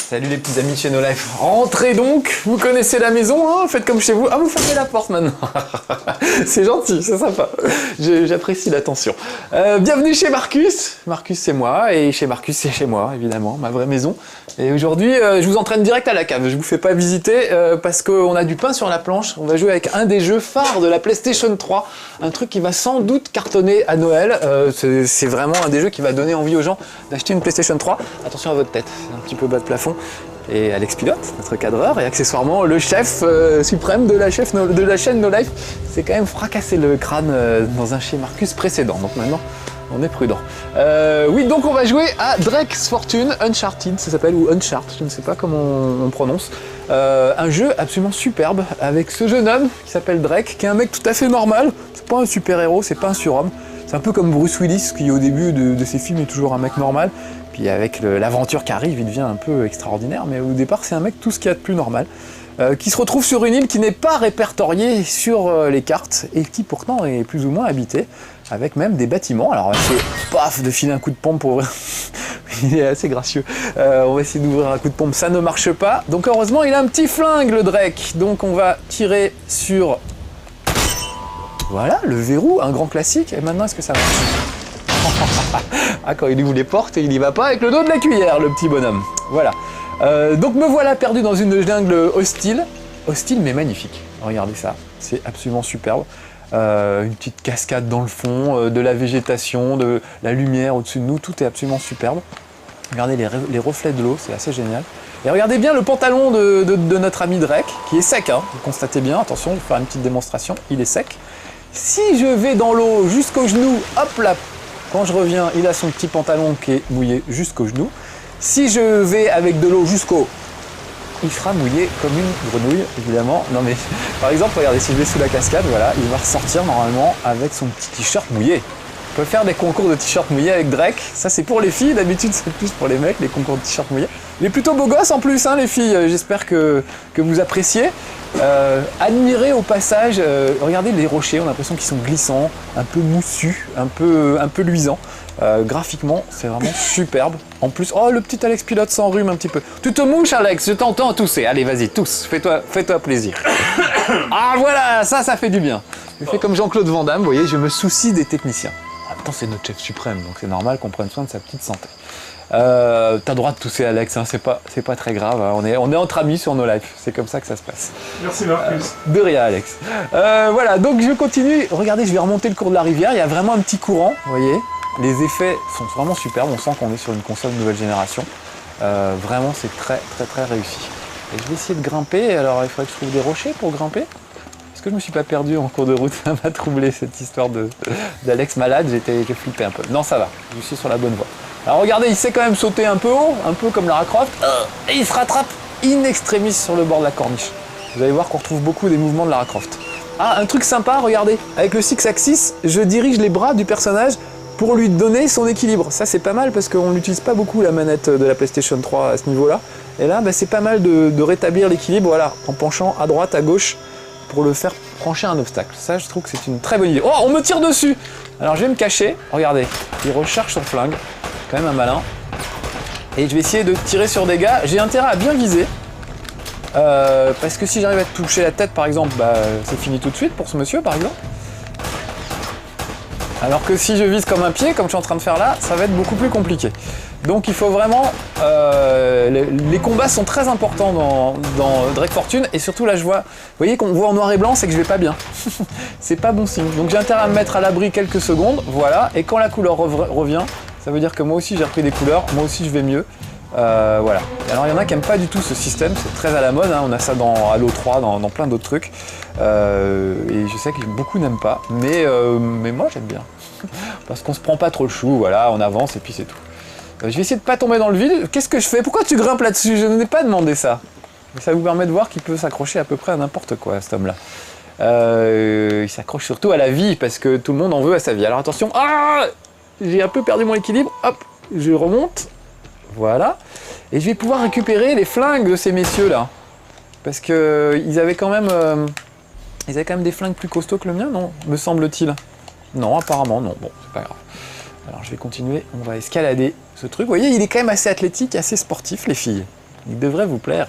Salut les petits amis de chez No Life. Rentrez donc, vous connaissez la maison, hein, faites comme chez vous. Ah, vous fermez la porte maintenant. C'est gentil, c'est sympa. J'apprécie l'attention. Bienvenue chez Marcus. Marcus, c'est moi, et chez Marcus, c'est chez moi, évidemment, ma vraie maison. Et aujourd'hui, je vous entraîne direct à la cave. Je vous fais pas visiter parce qu'on a du pain sur la planche. On va jouer avec un des jeux phares de la PlayStation 3. Un truc qui va sans doute cartonner à Noël. C'est vraiment un des jeux qui va donner envie aux gens d'acheter une PlayStation 3. Attention à votre tête, c'est un petit peu bas de plafond. Et Alex Pilote, notre cadreur, et accessoirement le chef suprême de la chaîne No Life, c'est quand même fracassé le crâne dans un chez Marcus précédent. Donc maintenant, on est prudent. Oui, donc on va jouer à Drake's Fortune Uncharted, ça s'appelle, ou Uncharted, je ne sais pas comment on prononce. Un jeu absolument superbe avec ce jeune homme qui s'appelle Drake, qui est un mec tout à fait normal. C'est pas un super-héros, c'est pas un surhomme. C'est un peu comme Bruce Willis, qui au début de ses films est toujours un mec normal. Puis avec l'aventure qui arrive, il devient un peu extraordinaire, mais au départ c'est un mec tout ce qu'il y a de plus normal, qui se retrouve sur une île qui n'est pas répertoriée sur les cartes, et qui pourtant est plus ou moins habitée, avec même des bâtiments. Alors on va essayer, paf, de filer un coup de pompe pour ouvrir. Il est assez gracieux. On va essayer d'ouvrir un coup de pompe, ça ne marche pas. Donc heureusement il a un petit flingue le Drake, donc on va tirer sur... Voilà, le verrou, un grand classique, et maintenant est-ce que ça marche? Ah, quand il ouvre les portes, il n'y va pas avec le dos de la cuillère, le petit bonhomme. Voilà. Donc me voilà perdu dans une jungle hostile. Hostile mais magnifique. Regardez ça, c'est absolument superbe. Une petite cascade dans le fond, de la végétation, de la lumière au-dessus de nous, tout est absolument superbe. Regardez les reflets de l'eau, c'est assez génial. Et regardez bien le pantalon de notre ami Drake, qui est sec, hein, vous constatez bien, attention, je vais faire une petite démonstration, il est sec. Si je vais dans l'eau jusqu'au genou, hop là, quand je reviens, il a son petit pantalon qui est mouillé jusqu'au genou. Si je vais avec de l'eau jusqu'au... il sera mouillé comme une grenouille, évidemment. Non mais, par exemple, regardez, si je vais sous la cascade, voilà, il va ressortir normalement avec son petit t-shirt mouillé. On peut faire des concours de t-shirt mouillé avec Drake. Ça, c'est pour les filles. D'habitude, c'est plus pour les mecs, les concours de t-shirt mouillé. Il est plutôt beau gosse en plus, hein, les filles. J'espère que vous appréciez. Admirez au passage, regardez les rochers, on a l'impression qu'ils sont glissants, un peu moussus, un peu luisants. Graphiquement, c'est vraiment superbe. En plus, oh, le petit Alex Pilote s'enrhume un petit peu. Tu te mouches, Alex, je t'entends tousser. Allez, vas-y, tousse, fais-toi plaisir. Ah, voilà, ça fait du bien. Je fais comme Jean-Claude Van Damme, vous voyez, je me soucie des techniciens. En même temps, c'est notre chef suprême, donc c'est normal qu'on prenne soin de sa petite santé. T'as droit de tousser, Alex, hein, c'est pas très grave, hein. On est entre amis sur No Life, c'est comme ça que ça se passe. Merci Marcus. De rien, Alex. Voilà, donc je continue. Regardez, je vais remonter le cours de la rivière, il y a vraiment un petit courant, vous voyez. Les effets sont vraiment superbes, on sent qu'on est sur une console de nouvelle génération. Vraiment, c'est très réussi. Et je vais essayer de grimper, alors il faudrait que je trouve des rochers pour grimper. Est-ce que je me suis pas perdu en cours de route? Ça m'a troublé cette histoire d'Alex malade, j'ai flippé un peu. Non, ça va, je suis sur la bonne voie. Alors regardez, il sait quand même sauter un peu haut, un peu comme Lara Croft, et il se rattrape in extremis sur le bord de la corniche. Vous allez voir qu'on retrouve beaucoup des mouvements de Lara Croft. Ah, un truc sympa, regardez, avec le Six Axis, je dirige les bras du personnage pour lui donner son équilibre. Ça c'est pas mal parce qu'on n'utilise pas beaucoup la manette de la PlayStation 3 à ce niveau-là. Et là, bah, c'est pas mal de rétablir l'équilibre, voilà, en penchant à droite, à gauche, pour le faire franchir un obstacle. Ça, je trouve que c'est une très bonne idée. Oh, on me tire dessus! Alors je vais me cacher, regardez, il recharge son flingue, quand même un malin. Et je vais essayer de tirer sur des gars. J'ai intérêt à bien viser, parce que si j'arrive à toucher la tête, par exemple, bah, c'est fini tout de suite pour ce monsieur, par exemple. Alors que si je vise comme un pied, comme je suis en train de faire là, ça va être beaucoup plus compliqué. Donc il faut vraiment... les combats sont très importants dans Drake Fortune, et surtout là je vois... Vous voyez qu'on voit en noir et blanc, c'est que je vais pas bien. C'est pas bon signe. Donc j'ai intérêt à me mettre à l'abri quelques secondes, voilà, et quand la couleur revient, ça veut dire que moi aussi j'ai repris des couleurs, moi aussi je vais mieux. Voilà. Alors il y en a qui n'aiment pas du tout ce système, c'est très à la mode, hein. On a ça dans Halo 3, dans plein d'autres trucs. Et je sais que beaucoup n'aiment pas, mais moi j'aime bien. Parce qu'on se prend pas trop le chou, voilà, on avance et puis c'est tout. Je vais essayer de pas tomber dans le vide. Qu'est-ce que je fais? Pourquoi tu grimpes là-dessus? Je n'ai pas demandé ça. Mais ça vous permet de voir qu'il peut s'accrocher à peu près à n'importe quoi, cet homme-là. Il s'accroche surtout à la vie, parce que tout le monde en veut à sa vie. Alors attention, ah, j'ai un peu perdu mon équilibre, hop, je remonte. Voilà. Et je vais pouvoir récupérer les flingues de ces messieurs-là. Parce que ils avaient quand même des flingues plus costauds que le mien, non? Me semble-t-il. Non, apparemment, non. Bon, c'est pas grave. Alors je vais continuer, on va escalader ce truc. Vous voyez, il est quand même assez athlétique, assez sportif, les filles. Il devrait vous plaire.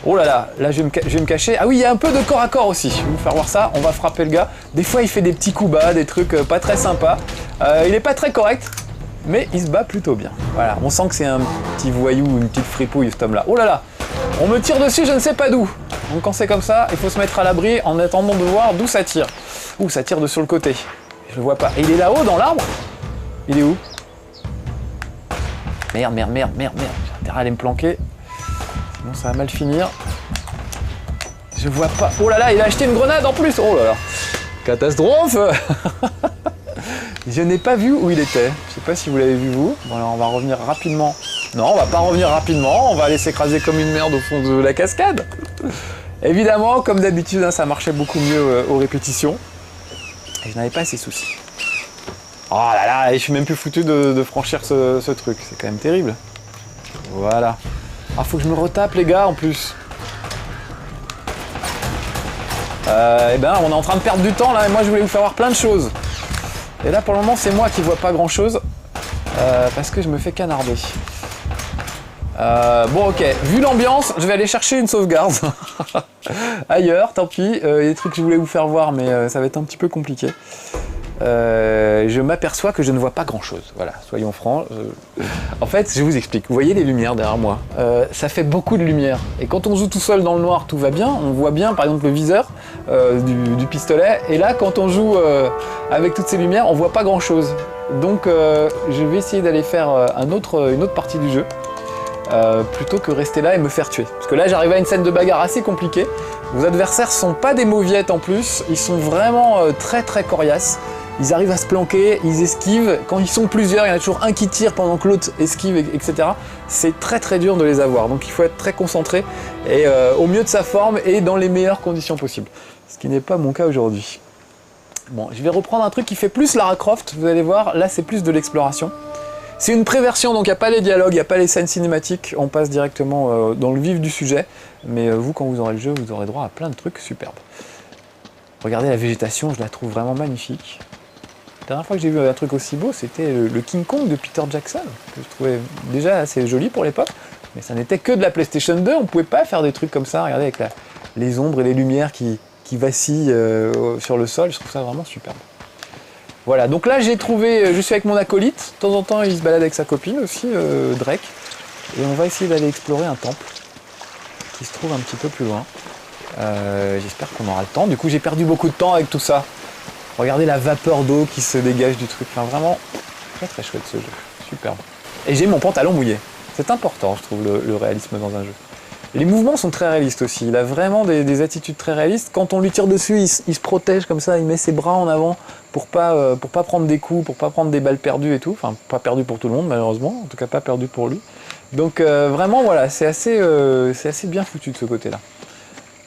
Oh là là, là je vais me cacher. Ah oui, il y a un peu de corps à corps aussi. Je vais vous faire voir ça. On va frapper le gars. Des fois, il fait des petits coups bas, des trucs pas très sympas. Il est pas très correct, mais il se bat plutôt bien. Voilà, on sent que c'est un petit voyou, une petite fripouille, cet homme-là. Oh là là, on me tire dessus, je ne sais pas d'où. Donc quand c'est comme ça, il faut se mettre à l'abri en attendant de voir d'où ça tire. Ouh, ça tire de sur le côté. Je le vois pas. Et il est là-haut, dans l'arbre? Il est où? Merde. J'ai intérêt à aller me planquer. Sinon ça va mal finir. Je vois pas. Oh là là, il a acheté une grenade en plus. Oh là là. Catastrophe. Je n'ai pas vu où il était. Je sais pas si vous l'avez vu vous. Bon alors on va revenir rapidement. Non, on va pas revenir rapidement. On va aller s'écraser comme une merde au fond de la cascade. Évidemment, comme d'habitude, hein, ça marchait beaucoup mieux aux répétitions. Et je n'avais pas ces soucis. Oh là là, et je suis même plus foutu de franchir ce truc. C'est quand même terrible. Voilà. Ah, faut que je me retape les gars en plus. Eh ben, on est en train de perdre du temps là, et moi je voulais vous faire voir plein de choses. Et là pour le moment c'est moi qui vois pas grand chose, parce que je me fais canarder. Bon ok, vu l'ambiance, je vais aller chercher une sauvegarde. Ailleurs, tant pis, il y a des trucs que je voulais vous faire voir, mais ça va être un petit peu compliqué. Je m'aperçois que je ne vois pas grand chose, voilà, soyons francs. En fait, je vous explique, vous voyez les lumières derrière moi, ça fait beaucoup de lumière, et quand on joue tout seul dans le noir, tout va bien, on voit bien par exemple le viseur du pistolet, et là quand on joue avec toutes ces lumières, on voit pas grand chose. Donc je vais essayer d'aller faire une autre partie du jeu, plutôt que rester là et me faire tuer. Parce que là j'arrive à une scène de bagarre assez compliquée, vos adversaires sont pas des mauviettes en plus, ils sont vraiment très coriaces. Ils arrivent à se planquer, ils esquivent. Quand ils sont plusieurs, il y en a toujours un qui tire pendant que l'autre esquive, etc. C'est très dur de les avoir. Donc il faut être très concentré et au mieux de sa forme et dans les meilleures conditions possibles. Ce qui n'est pas mon cas aujourd'hui. Bon, je vais reprendre un truc qui fait plus Lara Croft. Vous allez voir, là c'est plus de l'exploration. C'est une préversion, donc il n'y a pas les dialogues, il n'y a pas les scènes cinématiques. On passe directement dans le vif du sujet. Mais vous, quand vous aurez le jeu, vous aurez droit à plein de trucs superbes. Regardez la végétation, je la trouve vraiment magnifique. La dernière fois que j'ai vu un truc aussi beau, c'était le King Kong de Peter Jackson, que je trouvais déjà assez joli pour l'époque, mais ça n'était que de la PlayStation 2, on ne pouvait pas faire des trucs comme ça, regardez avec les ombres et les lumières qui vacillent sur le sol, je trouve ça vraiment superbe. Voilà, donc là j'ai trouvé, je suis avec mon acolyte, de temps en temps il se balade avec sa copine aussi, Drake, et on va essayer d'aller explorer un temple qui se trouve un petit peu plus loin. J'espère qu'on aura le temps, du coup j'ai perdu beaucoup de temps avec tout ça. Regardez la vapeur d'eau qui se dégage du truc, enfin vraiment très chouette ce jeu, superbe. Et j'ai mon pantalon mouillé, c'est important je trouve le réalisme dans un jeu. Et les mouvements sont très réalistes aussi, il a vraiment des attitudes très réalistes. Quand on lui tire dessus, il se protège comme ça, il met ses bras en avant pour pas prendre des coups, pour pas prendre des balles perdues et tout. Enfin, pas perdues pour tout le monde malheureusement, en tout cas pas perdues pour lui. Donc vraiment voilà, c'est assez bien foutu de ce côté-là.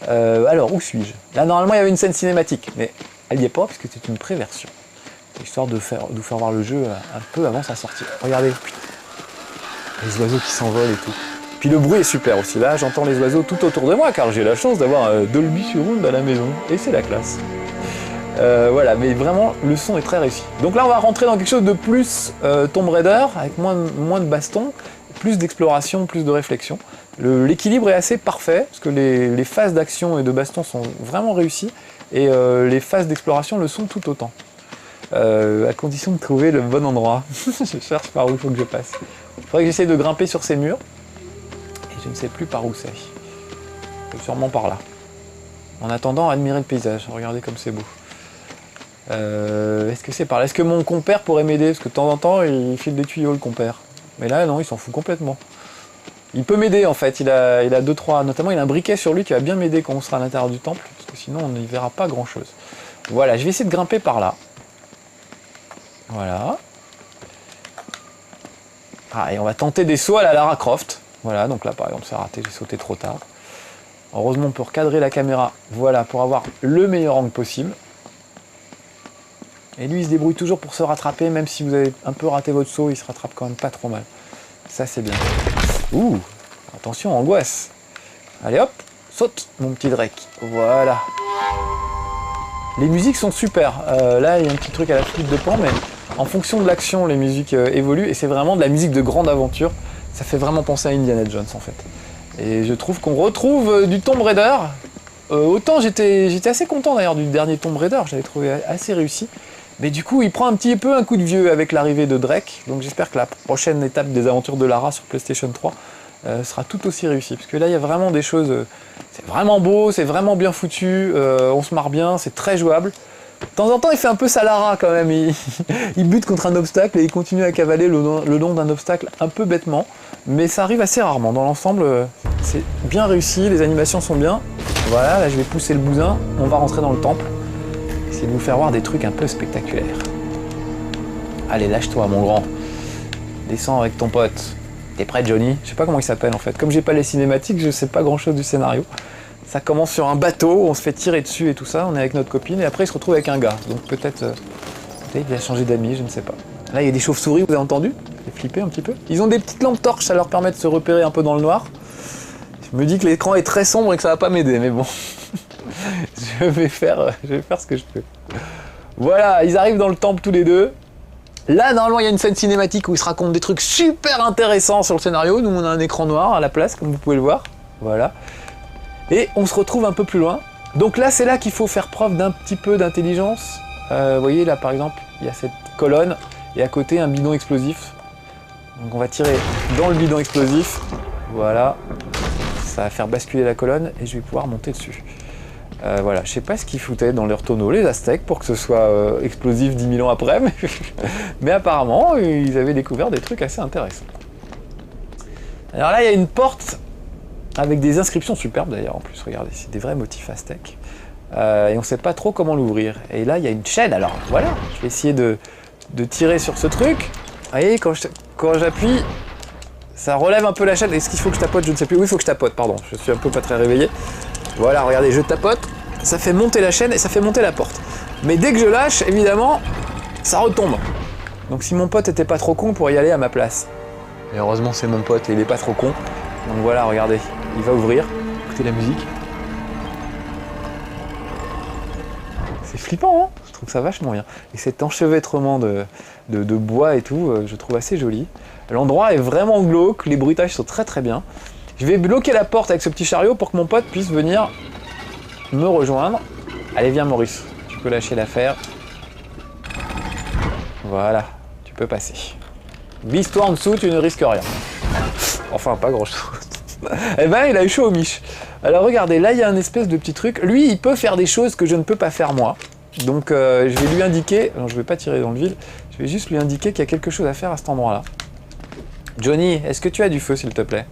Alors, où suis-je? Là normalement il y avait une scène cinématique, mais elle n'y est pas parce que c'est une préversion. Histoire de vous faire voir le jeu un peu avant sa sortie. Regardez, les oiseaux qui s'envolent et tout. Puis le bruit est super aussi, là j'entends les oiseaux tout autour de moi car j'ai la chance d'avoir Dolby Surround à la maison et c'est la classe. Voilà, mais vraiment le son est très réussi. Donc là on va rentrer dans quelque chose de plus Tomb Raider, avec moins de baston, plus d'exploration, plus de réflexion. L'équilibre est assez parfait, parce que les phases d'action et de baston sont vraiment réussies, et les phases d'exploration le sont tout autant. À condition de trouver le bon endroit. Je cherche par où il faut que je passe. Il faudrait que j'essaye de grimper sur ces murs, et je ne sais plus par où c'est. Sûrement par là. En attendant, admirer le paysage, regardez comme c'est beau. Est-ce que c'est par là? Est-ce que mon compère pourrait m'aider? Parce que de temps en temps, il file des tuyaux, le compère. Mais là, non, il s'en fout complètement. Il peut m'aider en fait, il a 2-3, notamment il a un briquet sur lui qui va bien m'aider quand on sera à l'intérieur du temple, parce que sinon on n'y verra pas grand chose. Voilà, je vais essayer de grimper par là. Voilà. Ah, et on va tenter des sauts à la Lara Croft. Voilà, donc là par exemple c'est raté, j'ai sauté trop tard. Heureusement on peut recadrer la caméra, voilà, pour avoir le meilleur angle possible. Et lui il se débrouille toujours pour se rattraper, même si vous avez un peu raté votre saut, il se rattrape quand même pas trop mal. Ça c'est bien. Ouh, attention, angoisse. Allez hop, saute mon petit Drake. Voilà. Les musiques sont super. Là, il y a un petit truc à la flûte de Pan, mais en fonction de l'action, les musiques évoluent. Et c'est vraiment de la musique de grande aventure. Ça fait vraiment penser à Indiana Jones, en fait. Et je trouve qu'on retrouve du Tomb Raider. Autant j'étais assez content d'ailleurs du dernier Tomb Raider, je l'avais trouvé assez réussi. Mais du coup, il prend un petit peu un coup de vieux avec l'arrivée de Drake. Donc j'espère que la prochaine étape des aventures de Lara sur PlayStation 3 sera tout aussi réussie. Parce que là, il y a vraiment des choses... c'est vraiment beau, c'est vraiment bien foutu, on se marre bien, c'est très jouable. De temps en temps, il fait un peu sa Lara quand même. Il bute contre un obstacle et il continue à cavaler le long d'un obstacle un peu bêtement. Mais ça arrive assez rarement. Dans l'ensemble, c'est bien réussi, les animations sont bien. Voilà, là je vais pousser le bousin, on va rentrer dans le temple. Essayer de vous faire voir des trucs un peu spectaculaires. Allez, lâche-toi mon grand. Descends avec ton pote. T'es prêt Johnny? Je sais pas comment il s'appelle en fait. Comme j'ai pas les cinématiques, je sais pas grand chose du scénario. Ça commence sur un bateau, on se fait tirer dessus et tout ça, on est avec notre copine et après il se retrouve avec un gars. Donc peut-être il a changé d'amis, je ne sais pas. Là il y a des chauves-souris, vous avez entendu? J'ai flippé un petit peu. Ils ont des petites lampes torches, ça leur permet de se repérer un peu dans le noir. Je me dis que l'écran est très sombre et que ça va pas m'aider, mais bon. je vais faire ce que je peux. Voilà, ils arrivent dans le temple tous les deux. Là, normalement, il y a une scène cinématique où ils se racontent des trucs super intéressants sur le scénario. Nous, on a un écran noir à la place, comme vous pouvez le voir. Voilà. Et on se retrouve un peu plus loin. Donc là, c'est là qu'il faut faire preuve d'un petit peu d'intelligence. Vous voyez, là, par exemple, il y a cette colonne et à côté, un bidon explosif. Donc on va tirer dans le bidon explosif. Voilà. Ça va faire basculer la colonne et je vais pouvoir monter dessus. Voilà, je sais pas ce qu'ils foutaient dans leur tonneau, les Aztèques, pour que ce soit explosif 10 000 ans après, mais apparemment, ils avaient découvert des trucs assez intéressants. Alors là, il y a une porte avec des inscriptions superbes d'ailleurs, en plus, regardez, c'est des vrais motifs aztèques. Et on sait pas trop comment l'ouvrir. Et là, il y a une chaîne, alors voilà, je vais essayer de tirer sur ce truc. Vous voyez, quand j'appuie, ça relève un peu la chaîne. Est-ce qu'il faut que je tapote? Je ne sais plus. Oui, il faut que je tapote, pardon, je suis un peu pas très réveillé. Voilà, regardez, je tapote, ça fait monter la chaîne et ça fait monter la porte. Mais dès que je lâche, évidemment, ça retombe. Donc si mon pote était pas trop con, pour y aller à ma place. Et heureusement, c'est mon pote et il est pas trop con. Donc voilà, regardez, il va ouvrir. Écoutez la musique. C'est flippant, hein? Je trouve ça vachement bien. Et cet enchevêtrement de bois et tout, je trouve assez joli. L'endroit est vraiment glauque, les bruitages sont très très bien. Je vais bloquer la porte avec ce petit chariot pour que mon pote puisse venir me rejoindre. Allez, viens Maurice, tu peux lâcher l'affaire. Voilà, tu peux passer. Vise-toi en dessous, tu ne risques rien. Enfin, pas grand-chose. Eh ben, il a eu chaud au Mich. Alors regardez, là il y a un espèce de petit truc. Lui, il peut faire des choses que je ne peux pas faire moi. Donc je vais lui indiquer, non je ne vais pas tirer dans le vide, je vais juste lui indiquer qu'il y a quelque chose à faire à cet endroit-là. Johnny, est-ce que tu as du feu s'il te plaît?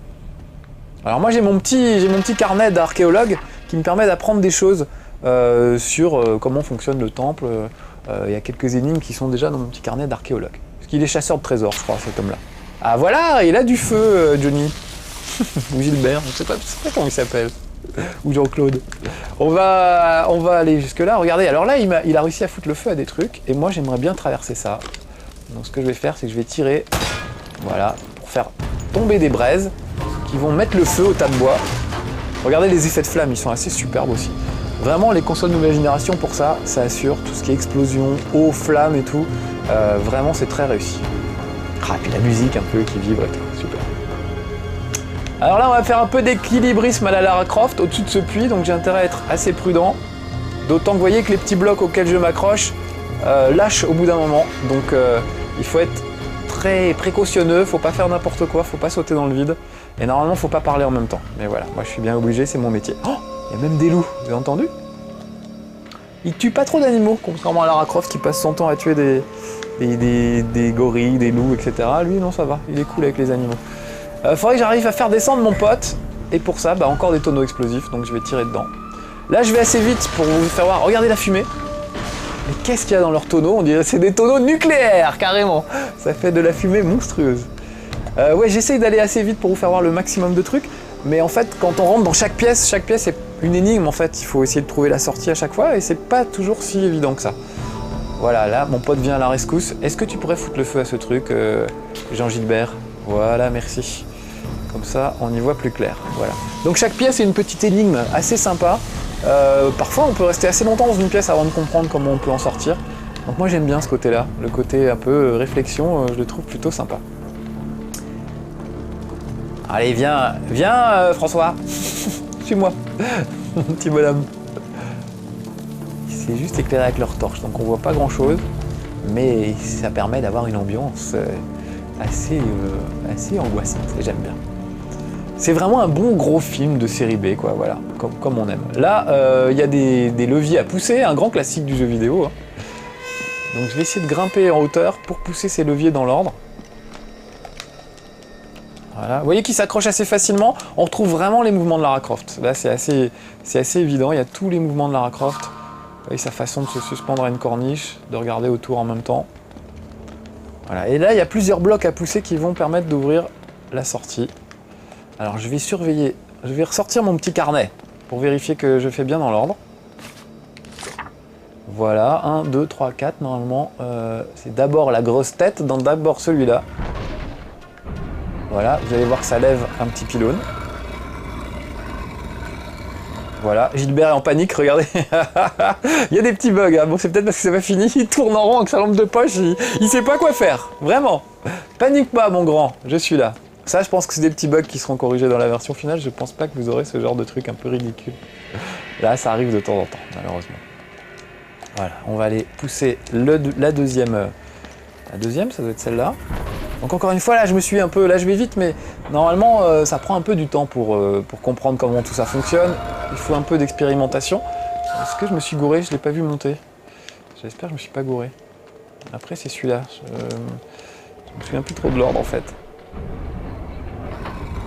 Alors moi j'ai mon petit carnet d'archéologue qui me permet d'apprendre des choses sur comment fonctionne le temple. Il y a quelques énigmes qui sont déjà dans mon petit carnet d'archéologue. Parce qu'il est chasseur de trésors, je crois, cet homme-là. Ah voilà, il a du feu, Johnny. Ou Gilbert, je sais pas comment il s'appelle. Ou Jean-Claude. On va aller jusque là. Regardez, alors là il a réussi à foutre le feu à des trucs et moi j'aimerais bien traverser ça. Donc ce que je vais faire, c'est que je vais tirer, voilà, pour faire tomber des braises qui vont mettre le feu au tas de bois. Regardez les effets de flammes, ils sont assez superbes aussi. Vraiment, les consoles nouvelle génération pour ça, ça assure tout ce qui est explosion, eau, flamme et tout. Vraiment, c'est très réussi. Ah, et puis la musique un peu qui vibre et tout, super. Alors là, on va faire un peu d'équilibrisme à la Lara Croft au-dessus de ce puits, donc j'ai intérêt à être assez prudent. D'autant que vous voyez que les petits blocs auxquels je m'accroche lâchent au bout d'un moment. Donc il faut être très précautionneux, faut pas faire n'importe quoi, faut pas sauter dans le vide. Et normalement, faut pas parler en même temps. Mais voilà, moi je suis bien obligé, c'est mon métier. Oh, il y a même des loups, vous avez entendu? Il tue pas trop d'animaux, contrairement à Lara Croft qui passe son temps à tuer des gorilles, des loups, etc. Lui, non, ça va, il est cool avec les animaux. Faudrait que j'arrive à faire descendre mon pote. Et pour ça, bah, encore des tonneaux explosifs, donc je vais tirer dedans. Là, je vais assez vite pour vous faire voir. Regardez la fumée. Mais qu'est-ce qu'il y a dans leurs tonneaux? On dirait que c'est des tonneaux nucléaires, carrément. Ça fait de la fumée monstrueuse. Ouais, j'essaye d'aller assez vite pour vous faire voir le maximum de trucs. Mais en fait, quand on rentre dans chaque pièce est une énigme. En fait, il faut essayer de trouver la sortie à chaque fois. Et c'est pas toujours si évident que ça. Voilà, là, mon pote vient à la rescousse. Est-ce que tu pourrais foutre le feu à ce truc, Jean-Gilbert? Voilà, merci. Comme ça, on y voit plus clair. Voilà. Donc chaque pièce est une petite énigme assez sympa. Parfois, on peut rester assez longtemps dans une pièce avant de comprendre comment on peut en sortir. Donc moi, j'aime bien ce côté-là. Le côté un peu réflexion, je le trouve plutôt sympa. Allez, viens, viens François. Suis-moi, mon petit bonhomme. C'est juste éclairé avec leur torche, donc on voit pas grand-chose. Mais ça permet d'avoir une ambiance assez angoissante, et j'aime bien. C'est vraiment un bon gros film de série B, quoi, voilà, comme on aime. Là, il y a des leviers à pousser, un grand classique du jeu vidéo. Hein. Donc je vais essayer de grimper en hauteur pour pousser ces leviers dans l'ordre. Voilà. Vous voyez qu'il s'accroche assez facilement. On retrouve vraiment les mouvements de Lara Croft. Là, c'est assez évident, il y a tous les mouvements de Lara Croft. Vous voyez sa façon de se suspendre à une corniche, de regarder autour en même temps. Voilà. Et là, il y a plusieurs blocs à pousser qui vont permettre d'ouvrir la sortie. Alors je vais surveiller, je vais ressortir mon petit carnet pour vérifier que je fais bien dans l'ordre. Voilà, 1, 2, 3, 4, normalement, c'est d'abord la grosse tête, dans d'abord celui-là. Voilà, vous allez voir que ça lève un petit pylône. Voilà, Gilbert est en panique, regardez. Il y a des petits bugs, hein. Bon c'est peut-être parce que c'est pas fini, il tourne en rond avec sa lampe de poche, il sait pas quoi faire, vraiment. Panique pas mon grand, je suis là. Ça, je pense que c'est des petits bugs qui seront corrigés dans la version finale. Je pense pas que vous aurez ce genre de truc un peu ridicule. Là, ça arrive de temps en temps, malheureusement. Voilà, on va aller pousser la deuxième. La deuxième, ça doit être celle-là. Donc encore une fois, là, je me suis un peu... Là, je vais vite, mais normalement, ça prend un peu du temps pour comprendre comment tout ça fonctionne. Il faut un peu d'expérimentation. Est-ce que je me suis gouré? Je l'ai pas vu monter. J'espère que je me suis pas gouré. Après, c'est celui-là. Je me souviens plus trop de l'ordre, en fait.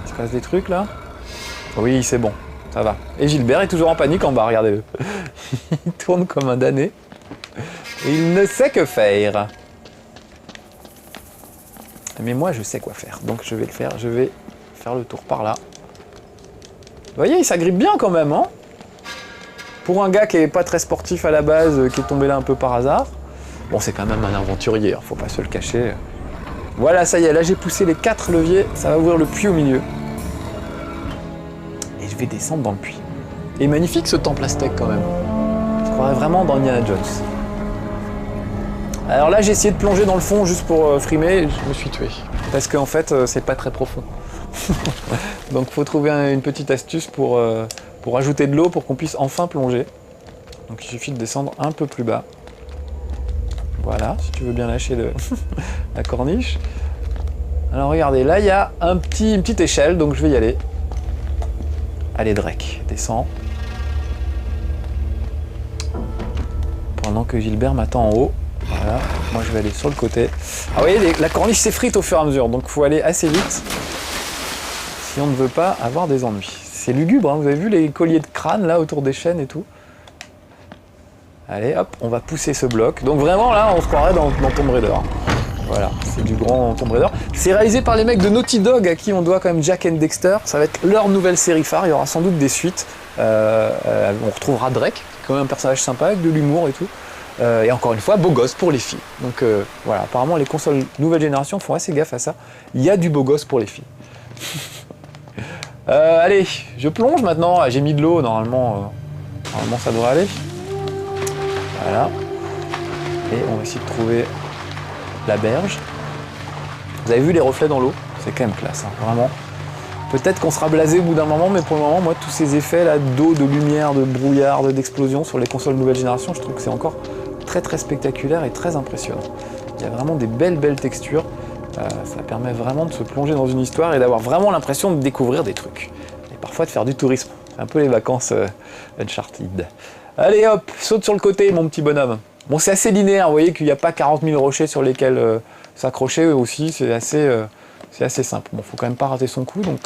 Il se passe des trucs là? Oui, c'est bon, ça va. Et Gilbert est toujours en panique en bas, regardez-le. Il tourne comme un damné. Et il ne sait que faire. Mais moi, je sais quoi faire. Donc je vais le faire. Je vais faire le tour par là. Vous voyez, il s'agrippe bien quand même, hein? Pour un gars qui est pas très sportif à la base, qui est tombé là un peu par hasard. Bon, c'est quand même un aventurier, hein, faut pas se le cacher. Voilà, ça y est, là j'ai poussé les 4 leviers. Ça va ouvrir le puits au milieu. Je vais descendre dans le puits. Et magnifique ce temple aztèque quand même. Je croirais vraiment dans Indiana Jones. Alors là j'ai essayé de plonger dans le fond juste pour frimer, je me suis tué. Parce qu'en fait c'est pas très profond. Donc faut trouver une petite astuce pour ajouter de l'eau pour qu'on puisse enfin plonger. Donc il suffit de descendre un peu plus bas. Voilà, si tu veux bien lâcher la corniche. Alors regardez, là il y a une petite échelle, donc je vais y aller. Allez Drake, descends. Pendant que Gilbert m'attend en haut. Voilà, moi je vais aller sur le côté. Ah vous voyez, la corniche s'effrite au fur et à mesure, donc il faut aller assez vite si on ne veut pas avoir des ennuis. C'est lugubre, hein, vous avez vu les colliers de crâne là autour des chaînes et tout. Allez, hop, on va pousser ce bloc. Donc vraiment là, on se croirait dans Tomb Raider. Voilà, c'est du grand Tomb Raider. C'est réalisé par les mecs de Naughty Dog, à qui on doit quand même Jack and Dexter. Ça va être leur nouvelle série phare, il y aura sans doute des suites. On retrouvera Drake, qui est quand même un personnage sympa, avec de l'humour et tout. Et encore une fois, beau gosse pour les filles. Donc voilà, apparemment les consoles nouvelle génération font assez gaffe à ça. Il y a du beau gosse pour les filles. Allez, je plonge maintenant. Ah, j'ai mis de l'eau, normalement ça devrait aller. Voilà. Et on va essayer de trouver la berge. Vous avez vu les reflets dans l'eau? C'est quand même classe, hein, vraiment. Peut-être qu'on sera blasé au bout d'un moment, mais pour le moment, moi, tous ces effets là d'eau, de lumière, de brouillard, d'explosion sur les consoles nouvelle génération, je trouve que c'est encore très très spectaculaire et très impressionnant. Il y a vraiment des belles textures. Ça permet vraiment de se plonger dans une histoire et d'avoir vraiment l'impression de découvrir des trucs. Et parfois de faire du tourisme. C'est un peu les vacances Uncharted. Allez hop, saute sur le côté, mon petit bonhomme. Bon, c'est assez linéaire, vous voyez qu'il n'y a pas 40 000 rochers sur lesquels s'accrocher aussi, c'est assez simple. Bon, faut quand même pas rater son coup, donc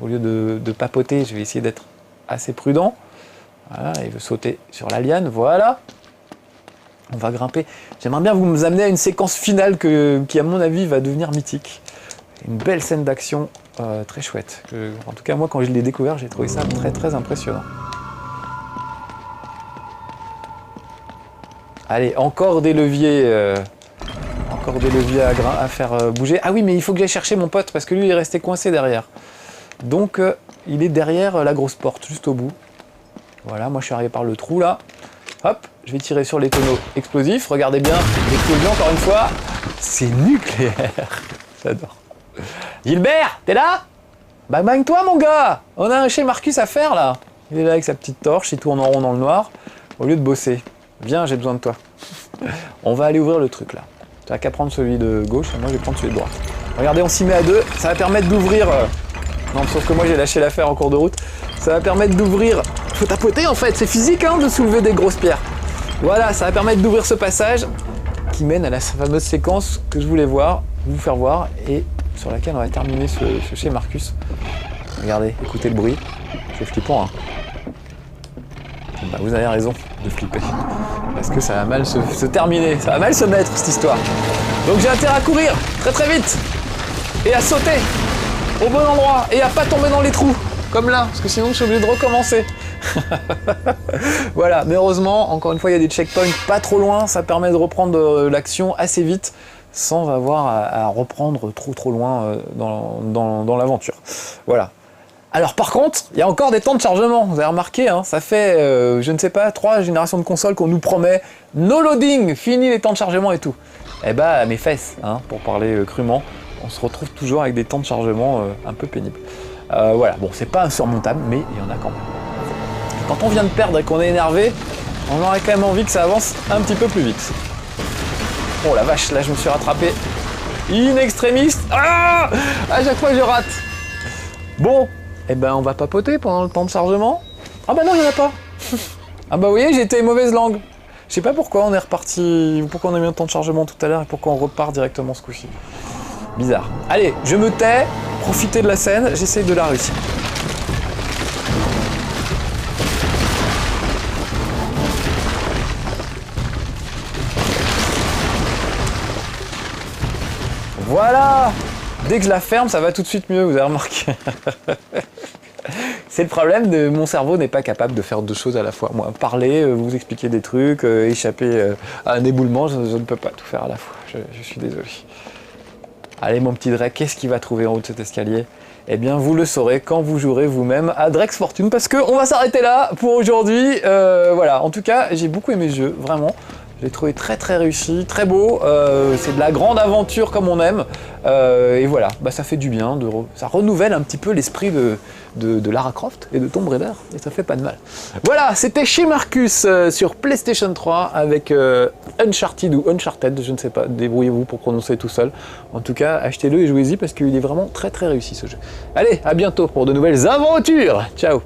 au lieu de papoter, je vais essayer d'être assez prudent. Voilà, il veut sauter sur la liane, voilà. On va grimper. J'aimerais bien vous amener à une séquence finale qui, à mon avis, va devenir mythique. Une belle scène d'action très chouette. En tout cas, moi, quand je l'ai découvert, j'ai trouvé ça très impressionnant. Allez, encore des leviers à faire bouger. Ah oui, mais il faut que j'aille chercher mon pote, parce que lui, il est resté coincé derrière. Donc, il est derrière la grosse porte, juste au bout. Voilà, moi, je suis arrivé par le trou, là. Hop, je vais tirer sur les tonneaux explosifs. Regardez bien, l'explosion, encore une fois, c'est nucléaire. J'adore. Gilbert, t'es là? Bah bang-toi mon gars! On a un chez Marcus à faire là! Il est là avec sa petite torche, il tourne en rond dans le noir, au lieu de bosser. Viens, j'ai besoin de toi. On va aller ouvrir le truc là. Tu n'as qu'à prendre celui de gauche, et moi je vais prendre celui de droite. Regardez, on s'y met à deux, ça va permettre d'ouvrir... Non, sauf que moi j'ai lâché l'affaire en cours de route. Ça va permettre d'ouvrir... Faut tapoter en fait, c'est physique hein, de soulever des grosses pierres. Voilà, ça va permettre d'ouvrir ce passage qui mène à la fameuse séquence que je voulais vous faire voir, et sur laquelle on va terminer ce chez Marcus. Regardez, écoutez le bruit, c'est flippant hein. Bah, vous avez raison de flipper, parce que ça va mal se terminer, ça va mal se mettre cette histoire. Donc j'ai intérêt à courir très très vite, et à sauter au bon endroit, et à pas tomber dans les trous, comme là, parce que sinon je suis obligé de recommencer. Voilà, mais heureusement, encore une fois, il y a des checkpoints pas trop loin, ça permet de reprendre l'action assez vite, sans avoir à reprendre trop loin dans l'aventure. Voilà. Alors par contre, il y a encore des temps de chargement, vous avez remarqué, hein, ça fait, je ne sais pas, 3 générations de consoles qu'on nous promet no loading, fini les temps de chargement et tout. Eh bah, mes fesses, hein, pour parler crûment, on se retrouve toujours avec des temps de chargement un peu pénibles. Voilà, bon, c'est pas insurmontable, mais il y en a quand même. Quand on vient de perdre et qu'on est énervé, on aurait quand même envie que ça avance un petit peu plus vite. Oh la vache, là je me suis rattrapé. In extremis. Ah, à chaque fois je rate. Bon. Eh ben on va papoter pendant le temps de chargement. Ah bah non, il n'y en a pas. Ah bah vous voyez, j'ai été mauvaise langue. Je sais pas pourquoi on est reparti, pourquoi on a mis un temps de chargement tout à l'heure et pourquoi on repart directement ce coup-ci. Bizarre. Allez, je me tais, profitez de la scène, j'essaye de la réussir. Voilà! Dès que je la ferme, ça va tout de suite mieux, vous avez remarqué. C'est le problème de mon cerveau n'est pas capable de faire 2 choses à la fois. Moi, parler, vous expliquer des trucs, échapper à un éboulement, je ne peux pas tout faire à la fois. Je suis désolé. Allez mon petit Drake, qu'est-ce qu'il va trouver en haut de cet escalier? Eh bien, vous le saurez quand vous jouerez vous-même à Drake's Fortune, parce qu'on va s'arrêter là pour aujourd'hui. Voilà, en tout cas, j'ai beaucoup aimé ce jeu, vraiment. Je l'ai trouvé très très réussi, très beau, c'est de la grande aventure comme on aime, et voilà, bah, ça fait du bien, ça renouvelle un petit peu l'esprit de Lara Croft et de Tomb Raider, et ça fait pas de mal. Voilà, c'était chez Marcus sur PlayStation 3 avec Uncharted ou Uncharted, je ne sais pas, débrouillez-vous pour prononcer tout seul. En tout cas, achetez-le et jouez-y parce qu'il est vraiment très très réussi ce jeu. Allez, à bientôt pour de nouvelles aventures, ciao.